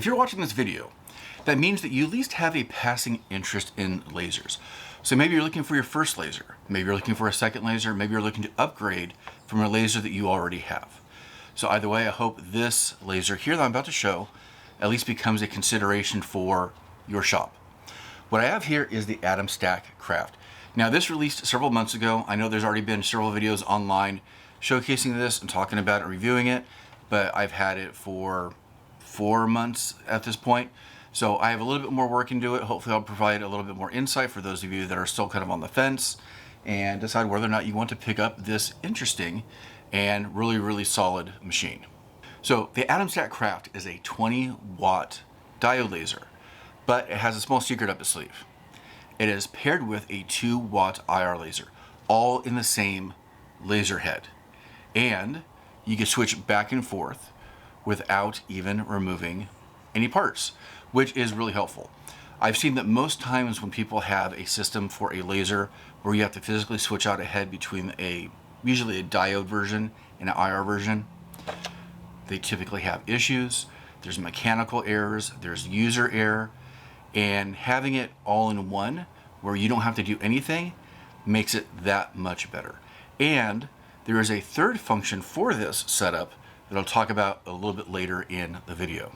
If you're watching this video, that means that you at least have a passing interest in lasers. So maybe you're looking for your first laser, maybe you're looking for a second laser, maybe you're looking to upgrade from a laser that you already have. So either way, I hope this laser here that I'm about to show at least becomes a consideration for your shop. What I have here is the AtomStack Kraft. Now this released several months ago. I know there's already been several videos online showcasing this and talking about it, reviewing it, but I've had it for 4 months at this point. So I have a little bit more work into it. Hopefully I'll provide a little bit more insight for those of you that are still kind of on the fence and decide whether or not you want to pick up this interesting and really solid machine. So the AtomStack Kraft is a 20-watt diode laser, but it has a small secret up its sleeve. It is paired with a 2-watt IR laser, all in the same laser head. And you can switch back and forth without even removing any parts, which is really helpful. I've seen that most times when people have a system for a laser where you have to physically switch out a head between usually a diode version and an IR version, they typically have issues. There's mechanical errors, there's user error, and having it all in one where you don't have to do anything makes it that much better. And there is a third function for this setup that I'll talk about a little bit later in the video.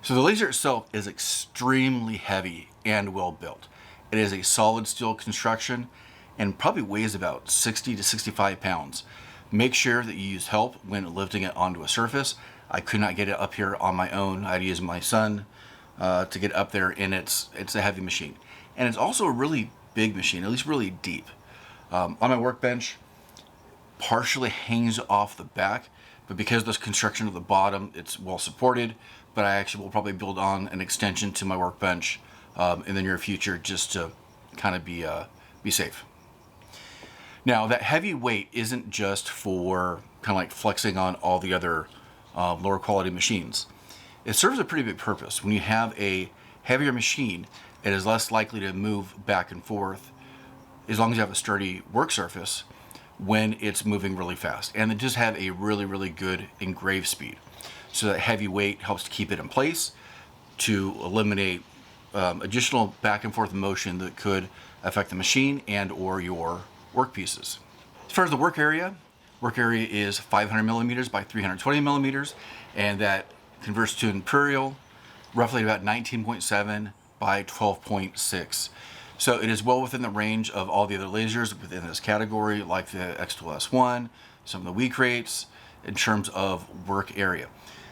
So the laser itself is extremely heavy and well built. It is a solid steel construction and probably weighs about 60 to 65 pounds. Make sure that you use help when lifting it onto a surface. I could not get it up here on my own. I had to use my son to get up there, and it's a heavy machine. And it's also a really big machine, at least really deep. On my workbench, partially hangs off the back, but because of this construction of the bottom, it's well supported. But I actually will probably build on an extension to my workbench in the near future just to kind of be safe. Now that heavy weight isn't just for kind of like flexing on all the other lower quality machines. It serves a pretty big purpose. When you have a heavier machine, it is less likely to move back and forth as long as you have a sturdy work surface when it's moving really fast. And it does have a really good engrave speed. So that heavy weight helps to keep it in place to eliminate additional back and forth motion that could affect the machine and or your work pieces. As far as the work area is 500 millimeters by 320 millimeters, and that converts to imperial, roughly about 19.7 by 12.6. So it is well within the range of all the other lasers within this category, like the X12S1, some of the WeCrates, in terms of work area.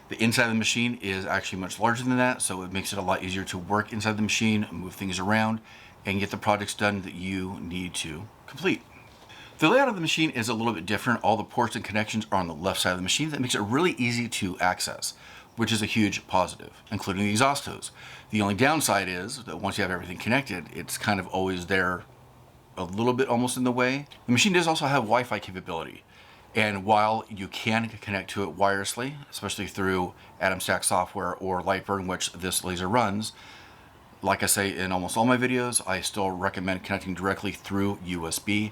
The inside of the machine is actually much larger than that, so it makes it a lot easier to work inside the machine, move things around, and get the projects done that you need to complete. The layout of the machine is a little bit different. All the ports and connections are on the left side of the machine. That makes it really easy to access, which is a huge positive, including the exhaust hose. The only downside is that once you have everything connected, it's kind of always there a little bit almost in the way. The machine does also have Wi-Fi capability. And while you can connect to it wirelessly, especially through AtomStack software or Lightburn, which this laser runs, like I say in almost all my videos, I still recommend connecting directly through USB.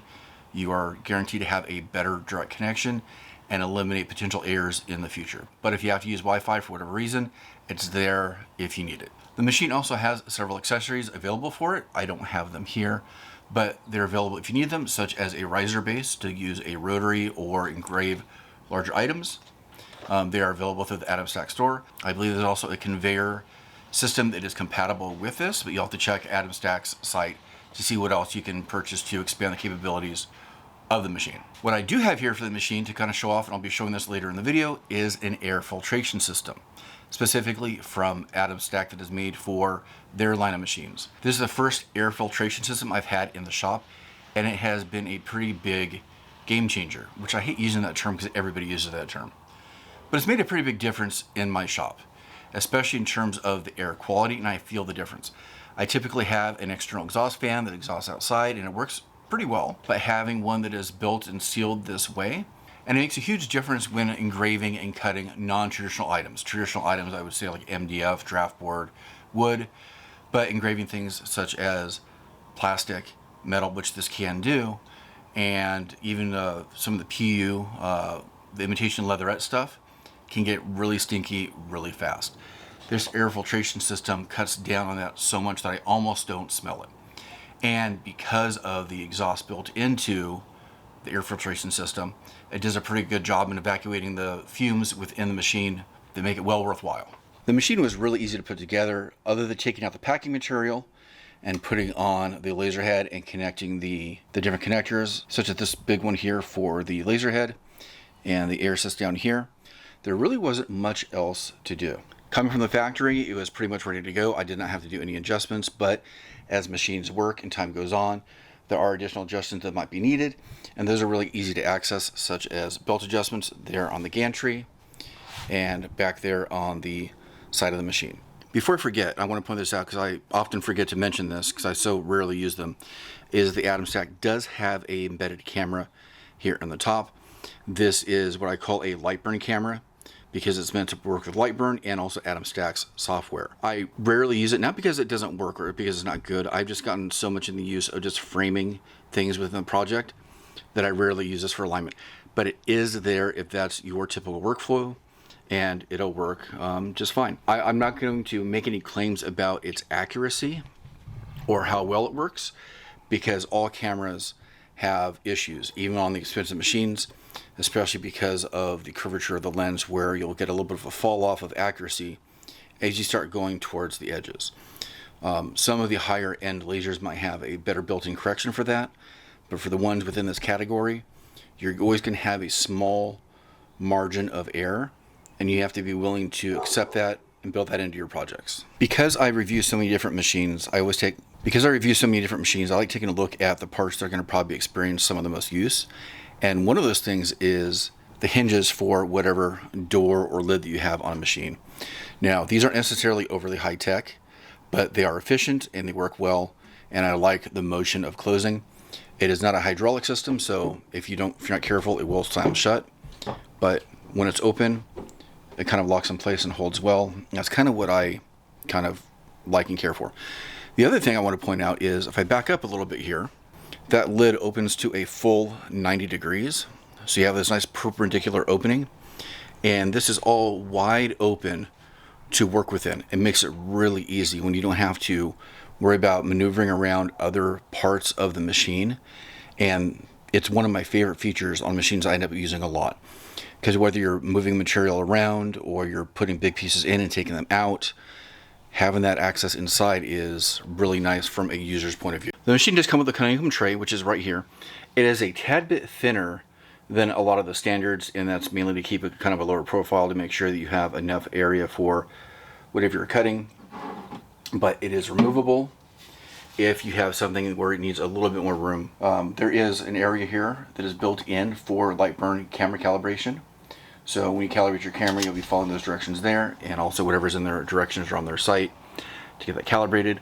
You are guaranteed to have a better direct connection and eliminate potential errors in the future. But if you have to use Wi-Fi for whatever reason, it's there if you need it. The machine also has several accessories available for it. I don't have them here, but they're available if you need them, such as a riser base to use a rotary or engrave larger items. They are available through the AtomStack store. I believe there's also a conveyor system that is compatible with this, but you'll have to check AtomStack's site to see what else you can purchase to expand the capabilities of the machine. What I do have here for the machine to kind of show off, and I'll be showing this later in the video, is an air filtration system, specifically from AtomStack, that is made for their line of machines. This is the first air filtration system I've had in the shop, and it has been a pretty big game changer, which I hate using that term because everybody uses that term. But it's made a pretty big difference in my shop, especially in terms of the air quality, and I feel the difference. I typically have an external exhaust fan that exhausts outside, and it works pretty well, but having one that is built and sealed this way, and it makes a huge difference when engraving and cutting non-traditional items. Traditional items, I would say, like MDF, draft board, wood, but engraving things such as plastic, metal, which this can do, and even some of the PU, the imitation leatherette stuff, can get really stinky really fast. This air filtration system cuts down on that so much that I almost don't smell it. And because of the exhaust built into the air filtration system, it does a pretty good job in evacuating the fumes within the machine that make it well worthwhile. The machine was really easy to put together, other than taking out the packing material and putting on the laser head and connecting the different connectors, such as this big one here for the laser head and the air assist down here. There really wasn't much else to do. Coming from the factory, it was pretty much ready to go. I did not have to do any adjustments, but as machines work and time goes on, there are additional adjustments that might be needed, and those are really easy to access, such as belt adjustments there on the gantry and back there on the side of the machine. Before I forget, I want to point this out because I often forget to mention this because I so rarely use them, is the AtomStack does have a embedded camera here on the top. This is what I call a light burn camera because it's meant to work with Lightburn and also AtomStacks software. I rarely use it, not because it doesn't work or because it's not good. I've just gotten so much in the use of just framing things within the project that I rarely use this for alignment. But it is there if that's your typical workflow, and it'll work just fine. I'm not going to make any claims about its accuracy or how well it works, because all cameras have issues, even on the expensive machines, especially because of the curvature of the lens, where you'll get a little bit of a fall off of accuracy as you start going towards the edges. Some of the higher end lasers might have a better built-in correction for that, but for the ones within this category, you're always going to have a small margin of error, and you have to be willing to accept that and build that into your projects. Because I review so many different machines, I like taking a look at the parts that are going to probably experience some of the most use. And one of those things is the hinges for whatever door or lid that you have on a machine. Now, these aren't necessarily overly high tech, but they are efficient and they work well, and I like the motion of closing. It is not a hydraulic system, so if you're not careful, it will slam shut. But when it's open, it kind of locks in place and holds well. That's kind of what I kind of like and care for. The other thing I want to point out is, if I back up a little bit here, that lid opens to a full 90 degrees. So you have this nice perpendicular opening, and this is all wide open to work within. It makes it really easy when you don't have to worry about maneuvering around other parts of the machine. And it's one of my favorite features on machines I end up using a lot, because whether you're moving material around or you're putting big pieces in and taking them out, having that access inside is really nice from a user's point of view. The machine does come with a honeycomb tray, which is right here. It is a tad bit thinner than a lot of the standards, and that's mainly to keep it kind of a lower profile to make sure that you have enough area for whatever you're cutting. But it is removable if you have something where it needs a little bit more room. There is an area here that is built in for Lightburn camera calibration. So when you calibrate your camera, you'll be following those directions there, and also whatever's in their directions are on their site to get that calibrated.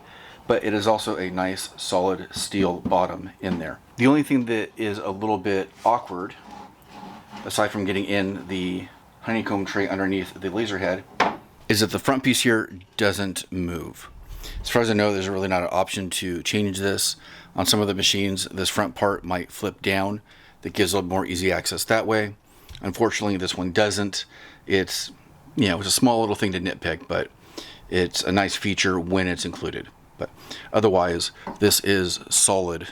But it is also a nice solid steel bottom in there. The only thing that is a little bit awkward, aside from getting in the honeycomb tray underneath the laser head, is that the front piece here doesn't move. As far as I know, there's really not an option to change this. On some of the machines, this front part might flip down. That gives a little more easy access that way. Unfortunately, this one doesn't. It's a small little thing to nitpick, but it's a nice feature when it's included. But otherwise, this is solid,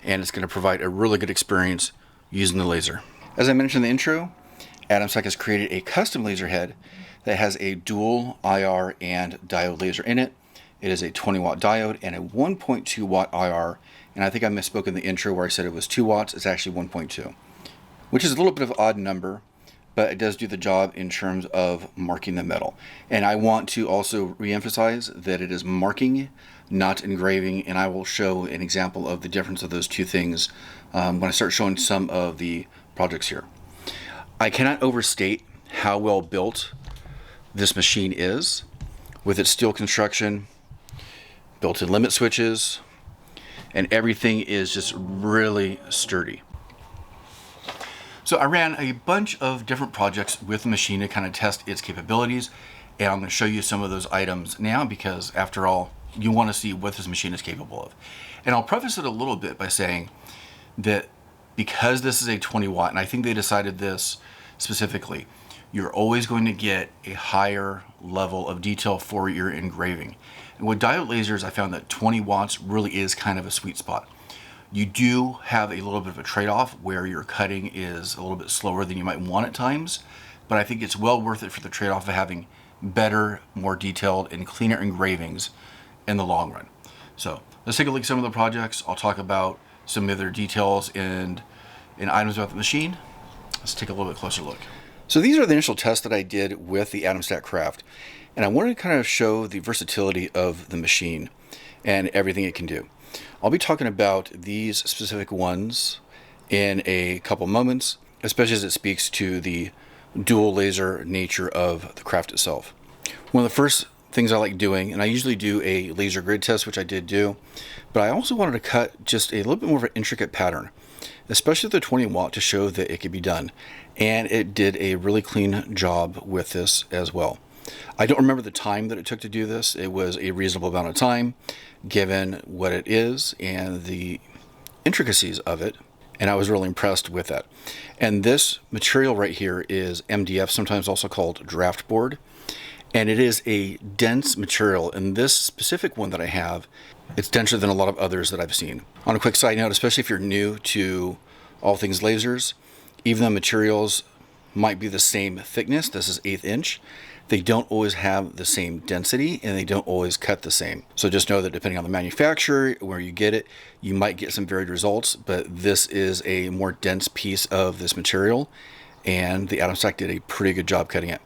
and it's going to provide a really good experience using the laser. As I mentioned in the intro, AtomStack has created a custom laser head that has a dual IR and diode laser in it. It is a 20 watt diode and a 1.2 watt IR, and I think I misspoke in the intro where I said it was 2 watts. It's actually 1.2, which is a little bit of an odd number, but it does do the job in terms of marking the metal. And I want to also re-emphasize that it is marking, not engraving, and I will show an example of the difference of those two things when I start showing some of the projects here. I cannot overstate how well built this machine is, with its steel construction, built-in limit switches, and everything is just really sturdy. So I ran a bunch of different projects with the machine to kind of test its capabilities, and I'm going to show you some of those items now, because after all, you want to see what this machine is capable of. And I'll preface it a little bit by saying that because this is a 20 watt, and I think they decided this specifically, you're always going to get a higher level of detail for your engraving. And with diode lasers, I found that 20 watts really is kind of a sweet spot. You do have a little bit of a trade-off where your cutting is a little bit slower than you might want at times, but I think it's well worth it for the trade-off of having better, more detailed, and cleaner engravings in the long run. So let's take a look at some of the projects. I'll talk about some of their details and items about the machine. Let's take a little bit closer look. So these are the initial tests that I did with the AtomStack Kraft, and I wanted to kind of show the versatility of the machine and everything it can do. I'll be talking about these specific ones in a couple moments, especially as it speaks to the dual laser nature of the Kraft itself. One of the first things I like doing, and I usually do a laser grid test, which I did do, but I also wanted to cut just a little bit more of an intricate pattern, especially the 20 watt, to show that it could be done. And it did a really clean job with this as well. I don't remember the time that it took to do this. It was a reasonable amount of time given what it is and the intricacies of it, and I was really impressed with that. And this material right here is MDF, sometimes also called draft board, and it is a dense material. And this specific one that I have, it's denser than a lot of others that I've seen. On a quick side note, especially if you're new to all things lasers, even though materials might be the same thickness, this is 1/8 inch, they don't always have the same density and they don't always cut the same. So just know that depending on the manufacturer, where you get it, you might get some varied results, but this is a more dense piece of this material, and the AtomStack did a pretty good job cutting it.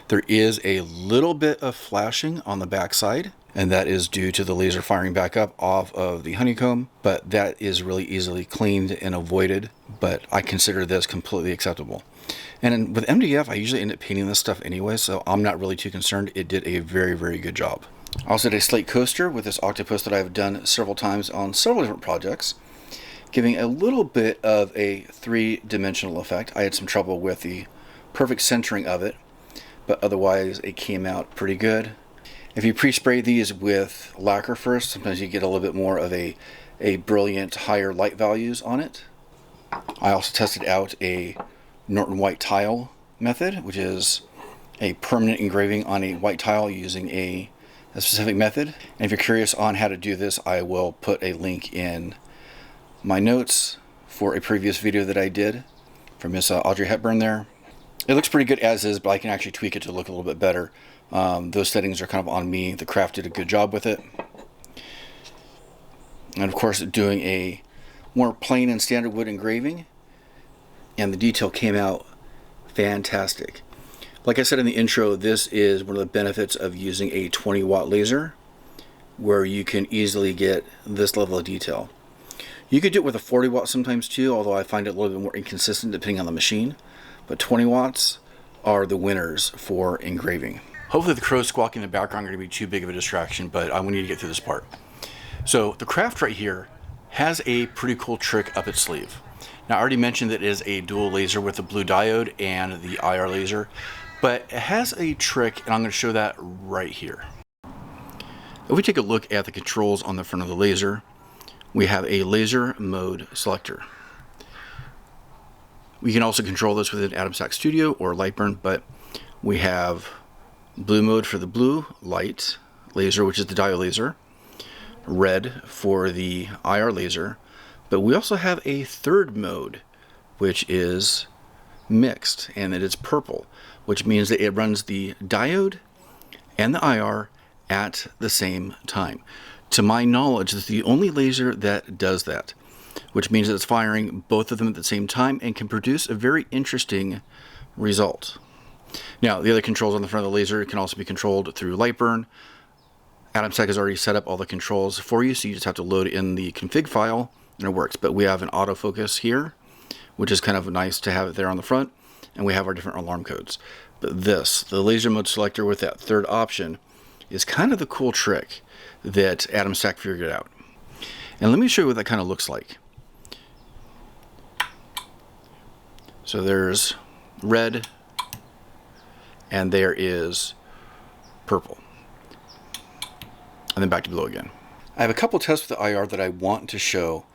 There is a little bit of flashing on the back side, and that is due to the laser firing back up off of the honeycomb, but that is really easily cleaned and avoided, but I consider this completely acceptable. And with MDF, I usually end up painting this stuff anyway, so I'm not really too concerned. It did a very, very good job. I also did a slate coaster with this octopus that I've done several times on several different projects, giving a little bit of a three-dimensional effect. I had some trouble with the perfect centering of it, but otherwise it came out pretty good. If you pre-spray these with lacquer first, sometimes you get a little bit more of a brilliant higher light values on it. I also tested out a Norton white tile method, which is a permanent engraving on a white tile using a specific method. And if you're curious on how to do this, I will put a link in my notes for a previous video that I did for Miss Audrey Hepburn there. It looks pretty good as is, but I can actually tweak it to look a little bit better. Those settings are kind of on me. The Kraft did a good job with it. And of course, doing a more plain and standard wood engraving, and the detail came out fantastic. Like I said in the intro, this is one of the benefits of using a 20 watt laser, where you can easily get this level of detail. You could do it with a 40 watt sometimes too, although I find it a little bit more inconsistent depending on the machine. But 20 watts are the winners for engraving. Hopefully the crows squawking in the background are going to be too big of a distraction, but we need to get through this part. So the Kraft right here has a pretty cool trick up its sleeve. Now, I already mentioned that it is a dual laser with the blue diode and the IR laser, but it has a trick, and I'm going to show that right here. If we take a look at the controls on the front of the laser, we have a laser mode selector. We can also control this within AtomStack Studio or Lightburn, but we have blue mode for the blue light laser, which is the diode laser, red for the IR laser, but we also have a third mode, which is mixed, and it is purple, which means that it runs the diode and the IR at the same time. To my knowledge, it's the only laser that does that, which means that it's firing both of them at the same time and can produce a very interesting result. Now, the other controls on the front of the laser can also be controlled through Lightburn. AtomStack has already set up all the controls for you, so you just have to load in the config file and it works. But we have an autofocus here, which is kind of nice to have it there on the front, and we have our different alarm codes. But this, the laser mode selector with that third option, is kind of the cool trick that AtomStack figured out. And let me show you what that kind of looks like. So there's red, and there is purple. And then back to blue again. I have a couple tests with the IR that I want to show,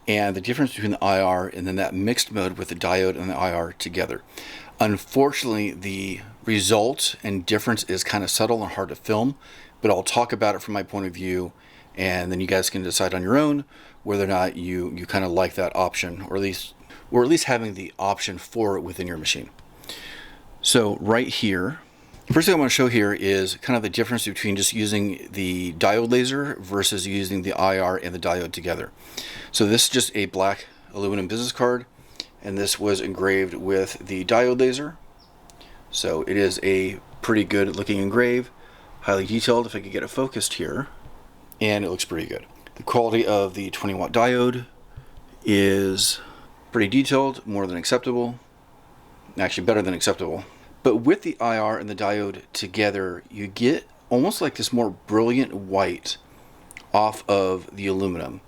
and the difference between the IR and then that mixed mode with the diode and the IR together. Unfortunately, the result and difference is kind of subtle and hard to film, but I'll talk about it from my point of view, and then you guys can decide on your own whether or not you kind of like that option, or at least having the option for it within your machine. So right here, first thing I want to show here is kind of the difference between just using the diode laser versus using the IR and the diode together. So this is just a black aluminum business card, and this was engraved with the diode laser. So it is a pretty good looking engrave, highly detailed if I could get it focused here, and it looks pretty good. The quality of the 20 watt diode is pretty detailed, more than acceptable, actually better than acceptable. But with the IR and the diode together, you get almost like this more brilliant white off of the aluminum.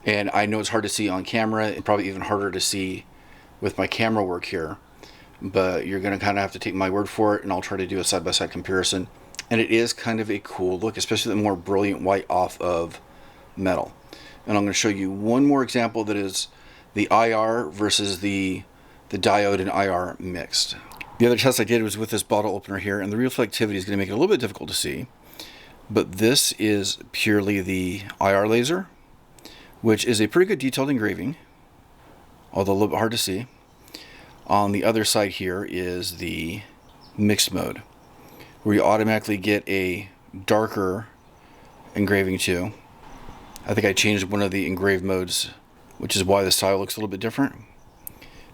And I know it's hard to see on camera, and probably even harder to see with my camera work here, but you're going to kind of have to take my word for it, and I'll try to do a side-by-side comparison. And it is kind of a cool look, especially the more brilliant white off of metal. And I'm going to show you one more example that is the IR versus the diode and IR mixed. The other test I did was with this bottle opener here, and the reflectivity is going to make it a little bit difficult to see. But this is purely the IR laser, which is a pretty good detailed engraving, although a little bit hard to see. On the other side here is the mixed mode, where you automatically get a darker engraving too. I think I changed one of the engraved modes, which is why the style looks a little bit different,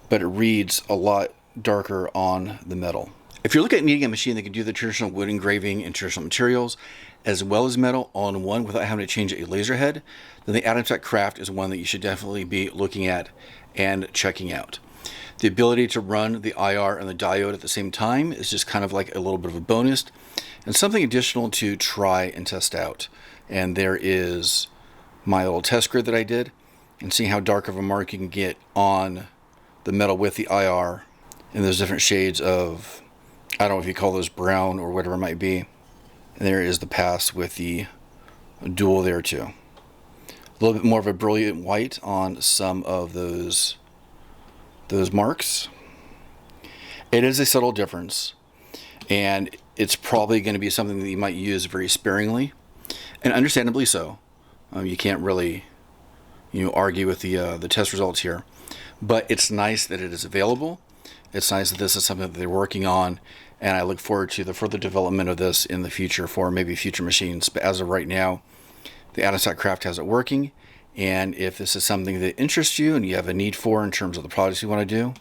but it reads a lot darker on the metal. If you're looking at needing a machine that can do the traditional wood engraving and traditional materials as well as metal all in one without having to change a laser head, then the AtomStack Kraft is one that you should definitely be looking at and checking out. The ability to run the IR and the diode at the same time is just kind of like a little bit of a bonus and something additional to try and test out. And there is my little test grid that I did, and seeing how dark of a mark you can get on the metal with the IR. And there's different shades of, I don't know if you call those brown or whatever it might be. And there is the pass with the dual there too. A little bit more of a brilliant white on some of those marks. It is a subtle difference, and it's probably going to be something that you might use very sparingly, and understandably so. You can't really argue with the test results here, but it's nice that it is available. It's nice that this is something that they're working on, and I look forward to the further development of this in the future for maybe future machines. But as of right now, the AtomStack Kraft has it working, and if this is something that interests you and you have a need for in terms of the products you want to do,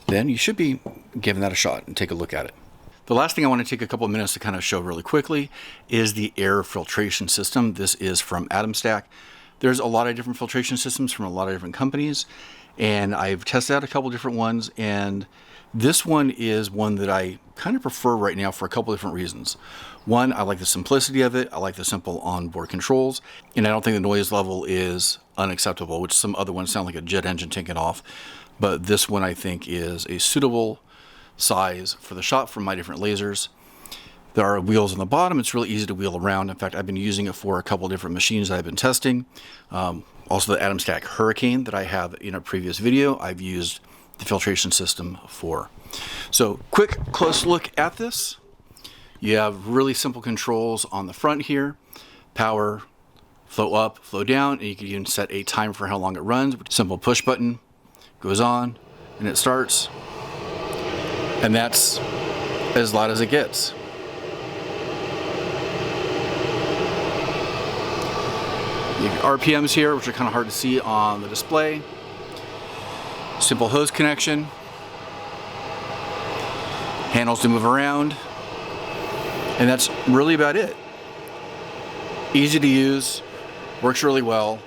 then you should be giving that a shot and take a look at it. The last thing I want to take a couple of minutes to kind of show really quickly is the air filtration system. This is from AtomStack. There's a lot of different filtration systems from a lot of different companies, and I've tested out a couple different ones, and this one is one that I kind of prefer right now for a couple different reasons. One, I like the simplicity of it. I like the simple onboard controls, and I don't think the noise level is unacceptable, which some other ones sound like a jet engine taking off. But this one I think is a suitable size for the shop for my different lasers. There are wheels on the bottom. It's really easy to wheel around. In fact, I've been using it for a couple different machines that I've been testing. Also the AtomStack Hurricane that I have in a previous video, I've used the filtration system for. So quick close look at this. You have really simple controls on the front here. Power, flow up, flow down, and you can even set a time for how long it runs. Simple push button, goes on, and it starts. And that's as loud as it gets. You have your RPMs here, which are kind of hard to see on the display. Simple hose connection. Handles to move around. And that's really about it. Easy to use, works really well.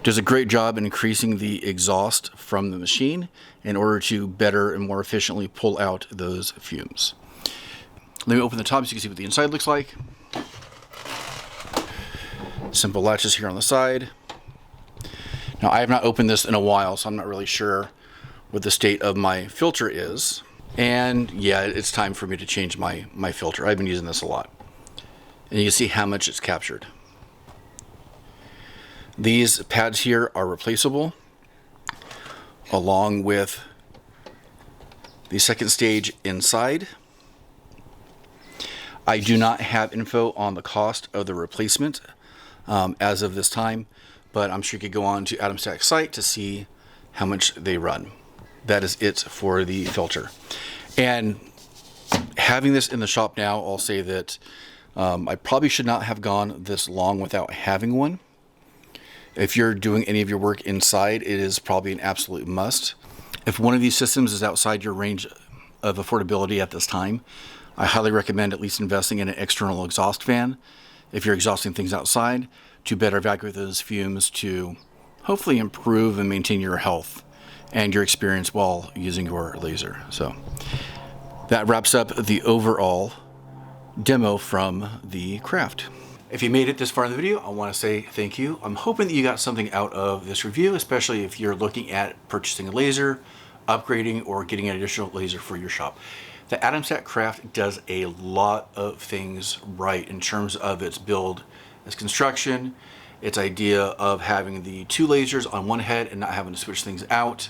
Does a great job in increasing the exhaust from the machine in order to better and more efficiently pull out those fumes. Let me open the top so you can see what the inside looks like. Simple latches here on the side. Now I have not opened this in a while, so I'm not really sure what the state of my filter is. And yeah, it's time for me to change my filter. I've been using this a lot. And you can see how much it's captured. These pads here are replaceable, along with the second stage inside. I do not have info on the cost of the replacement as of this time, but I'm sure you could go on to AtomStack's site to see how much they run. That is it for the filter. And having this in the shop now, I'll say that I probably should not have gone this long without having one. If you're doing any of your work inside, it is probably an absolute must. If one of these systems is outside your range of affordability at this time, I highly recommend at least investing in an external exhaust fan if you're exhausting things outside to better evacuate those fumes to hopefully improve and maintain your health and your experience while using your laser. So that wraps up the overall demo from the Kraft. If you made it this far in the video, I want to say thank you. I'm hoping that you got something out of this review, especially if you're looking at purchasing a laser, upgrading, or getting an additional laser for your shop. The AtomStack Kraft does a lot of things right in terms of its build, its construction, its idea of having the two lasers on one head and not having to switch things out,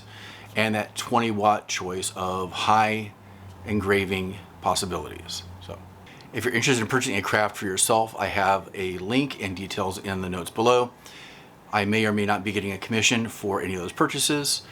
and that 20-watt choice of high engraving possibilities. So if you're interested in purchasing a Kraft for yourself, I have a link and details in the notes below. I may or may not be getting a commission for any of those purchases,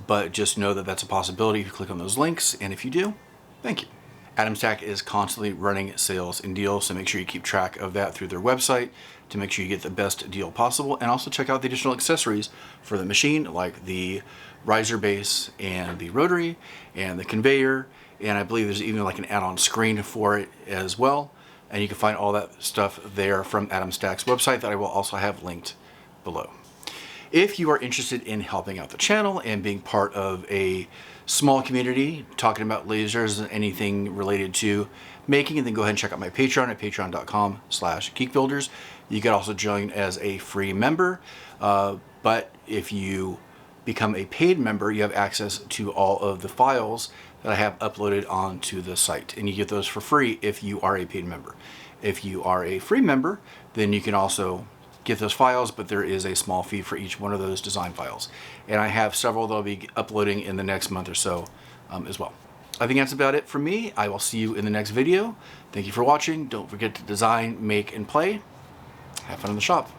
but just know that that's a possibility if you click on those links, and if you do, thank you. AtomStack is constantly running sales and deals, so make sure you keep track of that through their website to make sure you get the best deal possible, and also check out the additional accessories for the machine, like the riser base and the rotary and the conveyor, and I believe there's even like an add-on screen for it as well, and you can find all that stuff there from AtomStack's website that I will also have linked below. If you are interested in helping out the channel and being part of a small community talking about lasers and anything related to making, and then go ahead and check out my Patreon at patreon.com/GeekBuilders. You can also join as a free member, but if you become a paid member, you have access to all of the files that I have uploaded onto the site, and you get those for free if you are a paid member. If you are a free member, then you can also get those files, but there is a small fee for each one of those design files. And I have several that I'll be uploading in the next month or so as well. I think that's about it for me. I will see you in the next video. Thank you for watching. Don't forget to design, make, and play. Have fun in the shop.